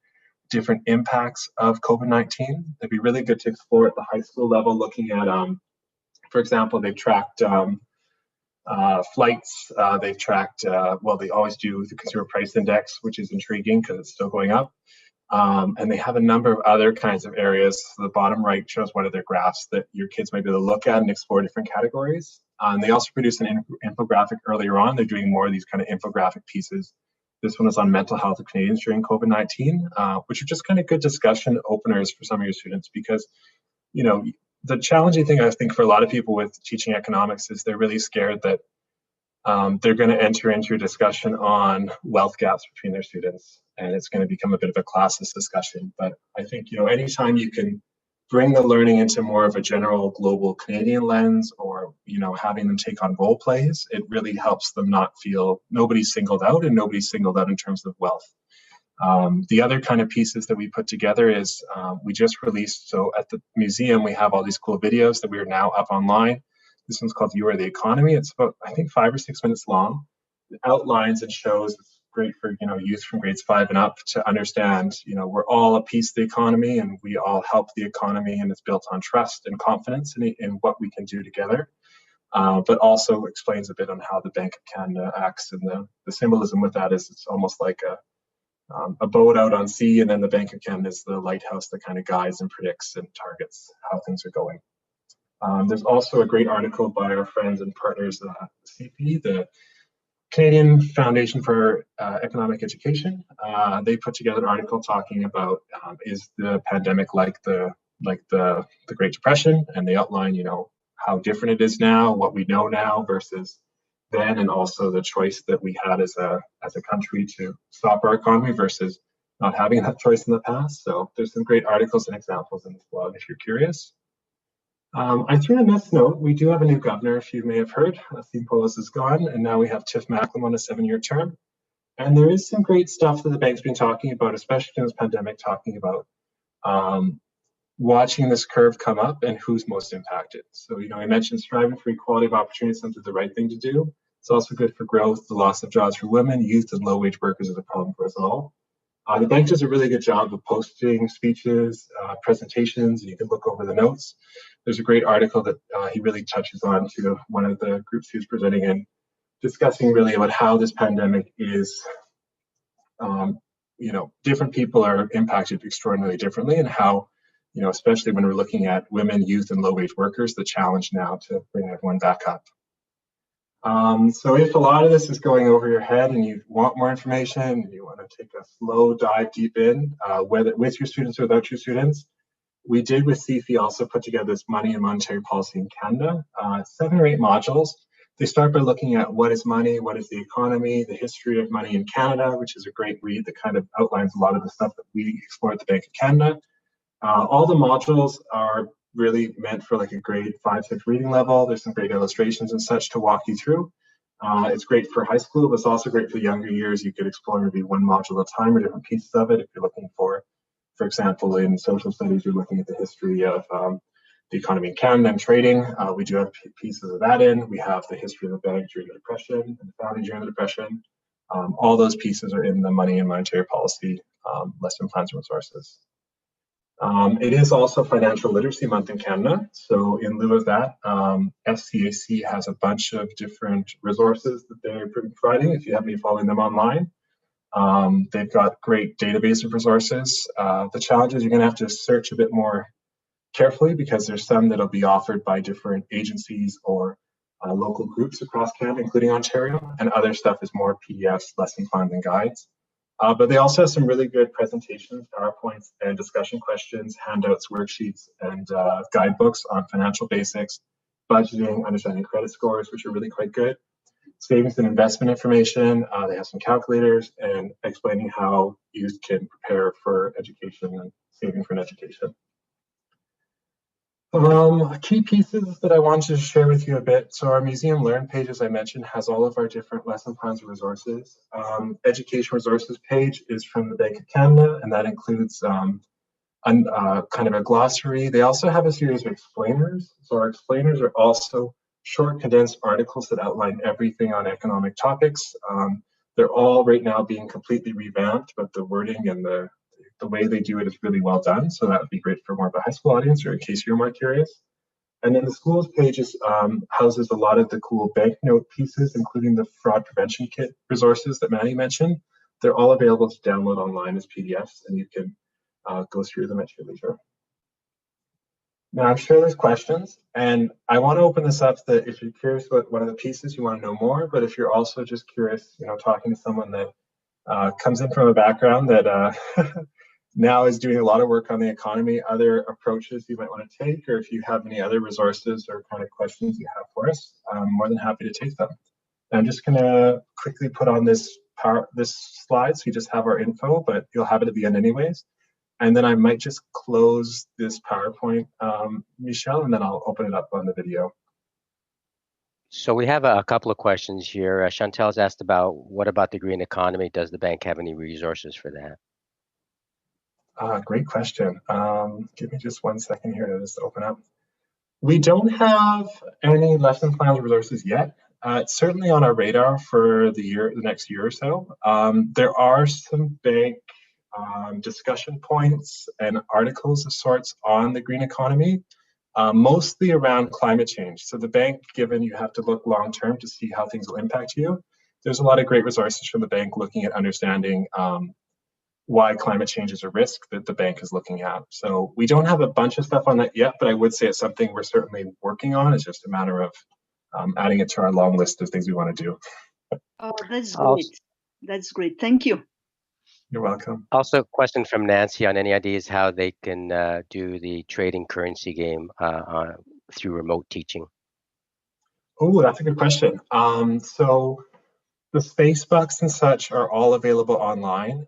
different impacts of COVID-19. It'd be really good to explore at the high school level, looking at, for example, they've tracked flights, they've tracked, they always do the Consumer Price Index, which is intriguing because it's still going up. And they have a number of other kinds of areas. So the bottom right shows one of their graphs that your kids might be able to look at and explore different categories. They also produced an infographic earlier on. They're doing more of these kind of infographic pieces. This one is on mental health of Canadians during COVID-19, which are just kind of good discussion openers for some of your students, because, the challenging thing I think for a lot of people with teaching economics is they're really scared that they're going to enter into a discussion on wealth gaps between their students, and it's going to become a bit of a classist discussion. But I think, anytime you can bring the learning into more of a general global Canadian lens, or, having them take on role plays, it really helps them not feel nobody's singled out, and nobody's singled out in terms of wealth. The other kind of pieces that we put together is we just released, so at the museum, we have all these cool videos that we are now up online. This one's called You Are the Economy. It's about, I think, 5 or 6 minutes long. It outlines and shows, it's great for, youth from grades 5 and up to understand, we're all a piece of the economy, and we all help the economy, and it's built on trust and confidence in what we can do together. But also explains a bit on how the Bank of Canada acts, and the symbolism with that is it's almost like a boat out on sea, and then the Bank of Canada is the lighthouse that kind of guides and predicts and targets how things are going. There's also a great article by our friends and partners, CP, the Canadian Foundation for Economic Education. They put together an article talking about is the pandemic like the Great Depression, and they outline, how different it is now, what we know now versus then, and also the choice that we had as a country to stop our economy versus not having that choice in the past. So there's some great articles and examples in this blog if you're curious. I threw in this note. We do have a new governor, if you may have heard. Steve Polis is gone, and now we have Tiff Macklem on a 7-year term. And there is some great stuff that the bank's been talking about, especially in this pandemic, talking about watching this curve come up and who's most impacted. So, I mentioned striving for equality of opportunity, something the right thing to do. It's also good for growth. The loss of jobs for women, youth, and low-wage workers is a problem for us all. The bank does a really good job of posting speeches, presentations, and you can look over the notes. There's a great article that he really touches on to one of the groups he was presenting in, discussing really about how this pandemic is, different people are impacted extraordinarily differently, and how, especially when we're looking at women, youth, and low-wage workers, the challenge now to bring everyone back up. So if a lot of this is going over your head and you want more information, and you want to take a slow dive deep in, whether with your students or without your students, we did with CFE also put together this money and monetary policy in Canada, 7 or 8 modules. They start by looking at what is money, what is the economy, the history of money in Canada, which is a great read that kind of outlines a lot of the stuff that we explore at the Bank of Canada. All the modules are really meant for like a grade 5-6 reading level. There's some great illustrations and such to walk you through. It's great for high school, but it's also great for the younger years. You could explore maybe one module at a time or different pieces of it. If you're looking for example, in social studies, you're looking at the history of the economy in Canada and trading. We do have pieces of that in. We have the history of the bank during the Depression and the founding during the Depression. All those pieces are in the money and monetary policy lesson plans and resources. It is also Financial Literacy Month in Canada. So in lieu of that, FCAC has a bunch of different resources that they're providing if you have any following them online. They've got great database of resources. The challenge is you're going to have to search a bit more carefully, because there's some that'll be offered by different agencies or local groups across Canada, including Ontario, and other stuff is more PDFs, lesson plans, and guides. But they also have some really good presentations, PowerPoints, and discussion questions, handouts, worksheets, and guidebooks on financial basics, budgeting, understanding credit scores, which are really quite good. Savings and investment information. They have some calculators and explaining how youth can prepare for education and saving for an education. Key pieces that I wanted to share with you a bit. So our Museum Learn page, as I mentioned, has all of our different lesson plans and resources. Education resources page is from the Bank of Canada, and that includes kind of a glossary. They also have a series of explainers. So our explainers are also short, condensed articles that outline everything on economic topics. They're all right now being completely revamped, but the wording and the way they do it is really well done. So that would be great for more of a high school audience, or in case you're more curious. And then the schools page houses a lot of the cool banknote pieces, including the fraud prevention kit resources that Manny mentioned. They're all available to download online as PDFs, and you can go through them at your leisure. Now, I'm sure there's questions, and I want to open this up that if you're curious about one of the pieces, you want to know more, but if you're also just curious, talking to someone that comes in from a background that now is doing a lot of work on the economy, other approaches you might want to take, or if you have any other resources or kind of questions you have for us, I'm more than happy to take them. And I'm just going to quickly put on this slide so you just have our info, but you'll have it at the end anyways. And then I might just close this PowerPoint, Michelle, and then I'll open it up on the video. So we have a couple of questions here. Chantel's asked about, what about the green economy? Does the bank have any resources for that? Great question. Give me just 1 second here to just open up. We don't have any lesson plans or resources yet. It's certainly on our radar for the next year or so. There are some bank discussion points and articles of sorts on the green economy, mostly around climate change. So the bank, given you have to look long term to see how things will impact you, there's a lot of great resources from the bank looking at understanding why climate change is a risk that the bank is looking at. So we don't have a bunch of stuff on that yet, but I would say it's something we're certainly working on. It's just a matter of adding it to our long list of things we want to do. Oh, that's great. That's great. Thank you. You're welcome. Also, a question from Nancy on any ideas how they can do the trading currency game through remote teaching. Oh, that's a good question. So the space bucks and such are all available online.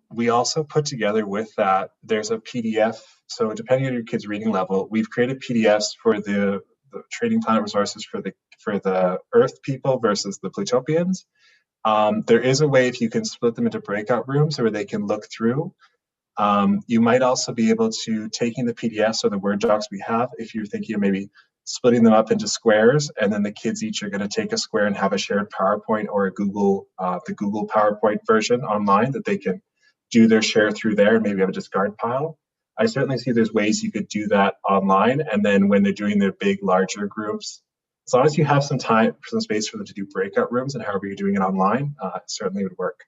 We also put together with that, there's a PDF. So depending on your kid's reading level, we've created PDFs for the trading planet resources for the Earth people versus the Plutopians. There is a way if you can split them into breakout rooms where they can look through. You might also be able to, taking the PDFs or the Word docs we have, if you're thinking of maybe splitting them up into squares, and then the kids each are going to take a square and have a shared PowerPoint or a Google, the Google PowerPoint version online that they can do their share through there and maybe have a discard pile. I certainly see there's ways you could do that online, and then when they're doing their big, larger groups, as long as you have some time, some space for them to do breakout rooms and however you're doing it online, it certainly would work.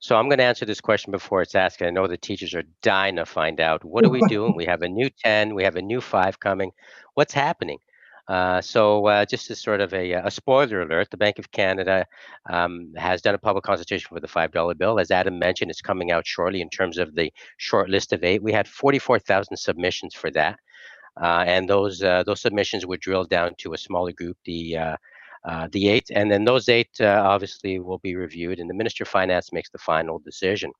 So I'm going to answer this question before it's asked. I know the teachers are dying to find out, what are we doing? We have a new 10, we have a new 5 coming. What's happening? Just as sort of a spoiler alert, the Bank of Canada has done a public consultation for the $5 bill. As Adam mentioned, it's coming out shortly in terms of the short list of 8. We had 44,000 submissions for that. And those submissions would drill down to a smaller group, the 8, and then those 8 obviously will be reviewed, and the Minister of Finance makes the final decision.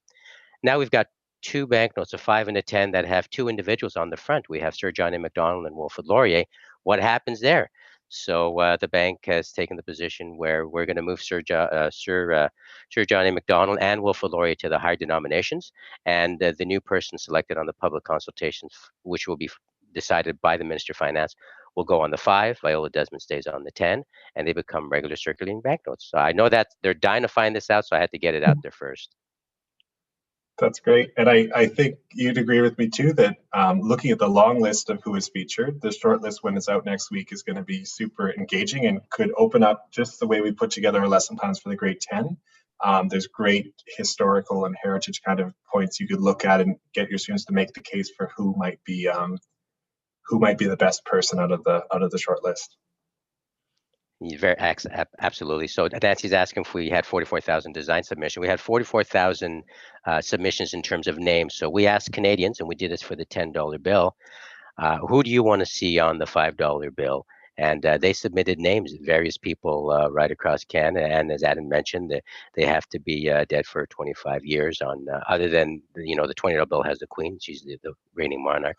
Now we've got 2 banknotes, a 5 and a 10, that have 2 individuals on the front. We have Sir John A. Macdonald and Wilfrid Laurier. What happens there? So the bank has taken the position where we're going to move Sir John A. Macdonald and Wilfrid Laurier to the higher denominations, and the new person selected on the public consultations, which will be decided by the Minister of Finance, will go on the 5. Viola Desmond stays on the 10, and they become regular circulating banknotes. So I know that they're dying to find this out, so I had to get it out there first. That's great. And I think you'd agree with me too that looking at the long list of who is featured, the short list when it's out next week is going to be super engaging and could open up just the way we put together our lesson plans for the grade 10. There's great historical and heritage kind of points you could look at and get your students to make the case for who might be the best person out of the short list. Absolutely. So Nancy's asking if we had 44,000 design submissions. We had 44,000 submissions in terms of names. So we asked Canadians, and we did this for the $10 bill, who do you want to see on the $5 bill? And they submitted names, various people right across Canada. And as Adam mentioned, they have to be dead for 25 years on, other than, the $20 bill has the Queen. She's the reigning monarch.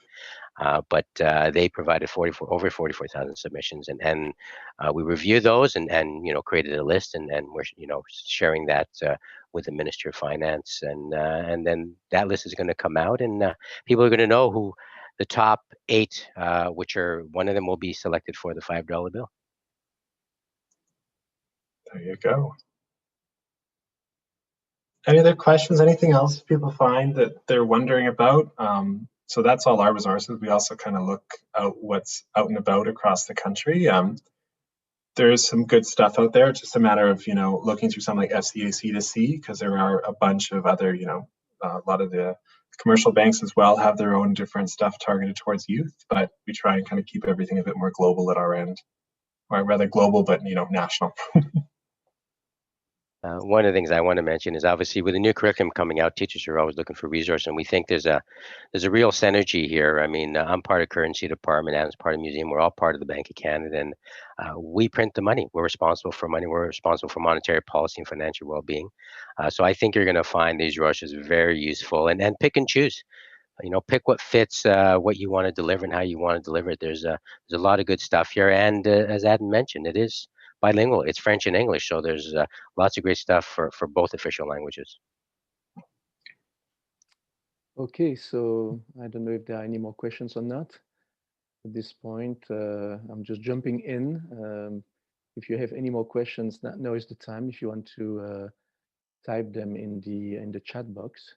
But they provided over 44,000 submissions, and we reviewed those and created a list, and we're sharing that with the Minister of Finance, and then that list is going to come out, and people are going to know who the top 8, which are, one of them will be selected for the $5 bill. There you go. Any other questions? Anything else people find that they're wondering about? So that's all our resources. We also kind of look out what's out and about across the country. There is some good stuff out there. It's just a matter of, looking through something like FCAC to see, because there are a bunch of other, a lot of the commercial banks as well have their own different stuff targeted towards youth, but we try and kind of keep everything a bit more global at our end, or rather global, but, national. One of the things I want to mention is, obviously, with the new curriculum coming out, teachers are always looking for resources, and we think there's a real synergy here. I mean, I'm part of currency department, Adam's part of the museum. We're all part of the Bank of Canada, and we print the money. We're responsible for money. We're responsible for monetary policy and financial well-being. So I think you're going to find these resources very useful, and pick and choose. Pick what fits what you want to deliver and how you want to deliver it. There's a lot of good stuff here, and as Adam mentioned, it is bilingual. It's French and English, so there's lots of great stuff for both official languages. Okay, so I don't know if there are any more questions or not. At this point, I'm just jumping in. If you have any more questions, now is the time. If you want to type them in the chat box.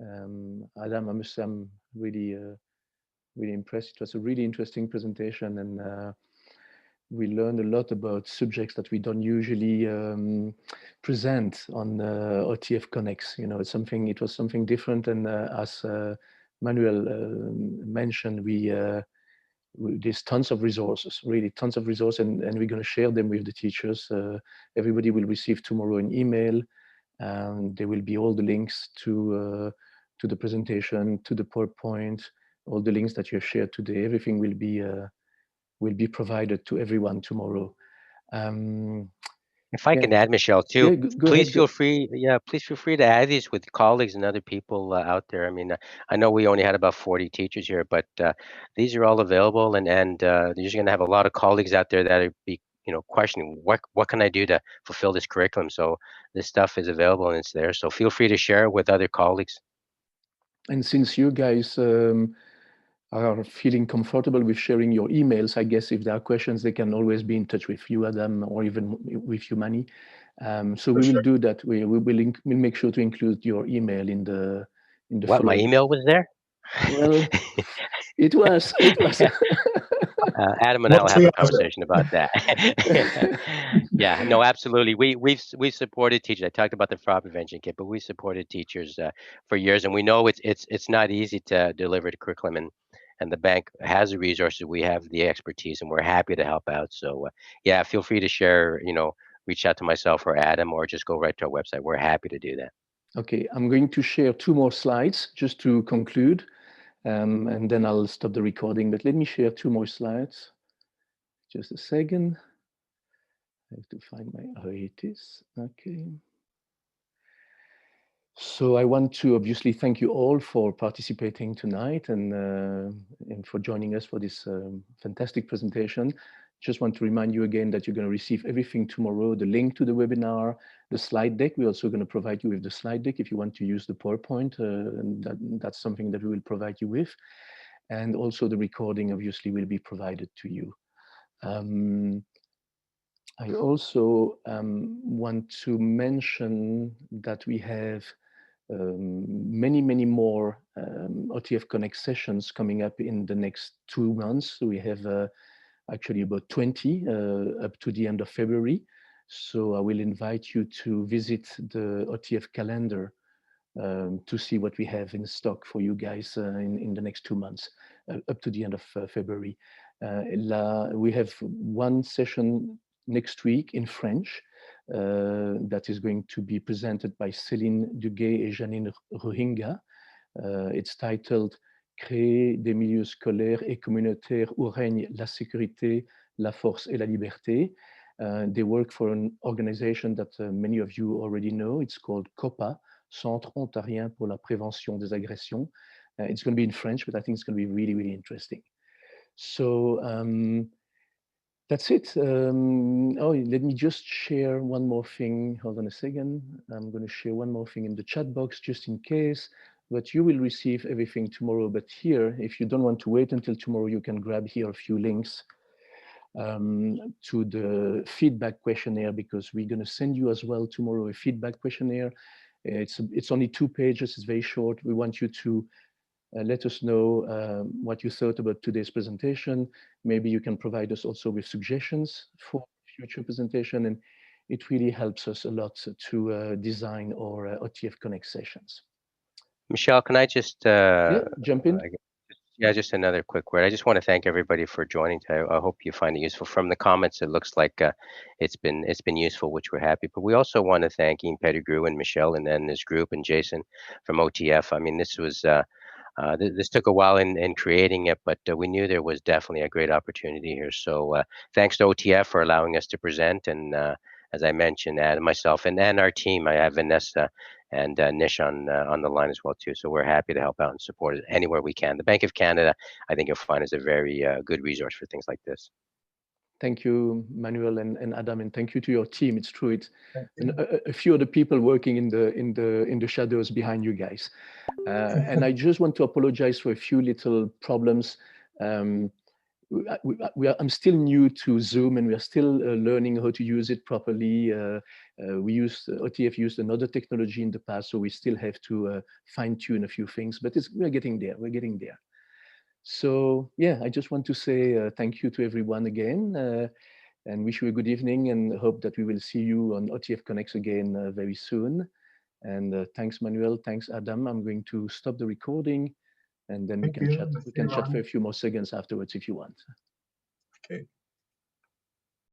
Adam, I must say I'm really impressed. It was a really interesting presentation, and we learned a lot about subjects that we don't usually present on OTF Connects. It was something different, and as Manuel mentioned, there's tons of resources, really tons of resources, and we're going to share them with the teachers. Everybody will receive tomorrow an email, and there will be all the links to the presentation, to the PowerPoint, all the links that you have shared today. Everything will be provided to everyone tomorrow. If I can add, Michelle, too, yeah, please feel free. Yeah, please feel free to add these with colleagues and other people out there. I mean, I know we only had about 40 teachers here, but these are all available, and you're just going to have a lot of colleagues out there that are questioning what can I do to fulfill this curriculum. So this stuff is available and it's there. So feel free to share it with other colleagues. And since you guys are feeling comfortable with sharing your emails, I guess if there are questions, they can always be in touch with you, Adam, or even with you, Manny. So we will do that. We'll make sure to include your email in the What, my email was there? Well, it was. Adam and I will have a conversation about that. Yeah, no, absolutely. We've supported teachers. I talked about the fraud prevention kit, but we supported teachers for years, and we know it's not easy to deliver the curriculum, and the bank has the resources. We have the expertise, and we're happy to help out. So yeah, feel free to share. Reach out to myself or Adam, or just go right to our website. We're happy to do that. Okay, I'm going to share 2 more slides just to conclude. And then I'll stop the recording, but let me share 2 more slides. Just a second. I have to find oh, it is. Okay. So I want to obviously thank you all for participating tonight and for joining us for this fantastic presentation. Just want to remind you again that you're going to receive everything tomorrow, the link to the webinar, the slide deck. We're also going to provide you with the slide deck if you want to use the PowerPoint, and that's something that we will provide you with. And also the recording obviously will be provided to you. I also want to mention that we have many more OTF Connect sessions coming up in the next 2 months. So we have actually about 20 up to the end of February. So I will invite you to visit the OTF calendar to see what we have in stock for you guys in the next 2 months, up to the end of February. We have 1 session next week in French that is going to be presented by Céline Duguay et Janine Rohingya. It's titled Créer des milieux scolaires et communautaires où règne la sécurité, la force et la liberté. They work for an organization that many of you already know. It's called COPA, Centre Ontarien pour la Prévention des Agressions. It's going to be in French, but I think it's going to be really interesting. So that's it. Oh, let me just share one more thing. Hold on a second. I'm going to share one more thing in the chat box just in case. But you will receive everything tomorrow. But here, if you don't want to wait until tomorrow, you can grab here a few links to the feedback questionnaire, because we're going to send you as well tomorrow a feedback questionnaire. It's only 2 pages. It's very short. We want you to let us know what you thought about today's presentation. Maybe you can provide us also with suggestions for future presentation, and it really helps us a lot to design our OTF Connect sessions. Michelle, can I just jump in? Yeah, just another quick word. I just want to thank everybody for joining today. I hope you find it useful. From the comments, it looks like it's been useful, which we're happy. But we also want to thank Ian Pettigrew and Michelle and his group and Jason from OTF. I mean, this was this took a while in creating it, but we knew there was definitely a great opportunity here. So thanks to OTF for allowing us to present. And as I mentioned, Adam, myself, and our team, I have Vanessa and Nish on the line as well too. So we're happy to help out and support it anywhere we can. The Bank of Canada, I think you'll find, is a very good resource for things like this. Thank you, Manuel and Adam, and thank you to your team. It's true. It's a few of the people working in the shadows behind you guys. And I just want to apologize for a few little problems. I'm still new to Zoom, and we are still learning how to use it properly. OTF used another technology in the past, so we still have to fine tune a few things, but we're getting there. We're getting there. So yeah, I just want to say thank you to everyone again, and wish you a good evening, and hope that we will see you on OTF Connects again very soon. And thanks, Manuel. Thanks, Adam. I'm going to stop the recording, and then we can chat for a few more seconds afterwards if you want. Okay.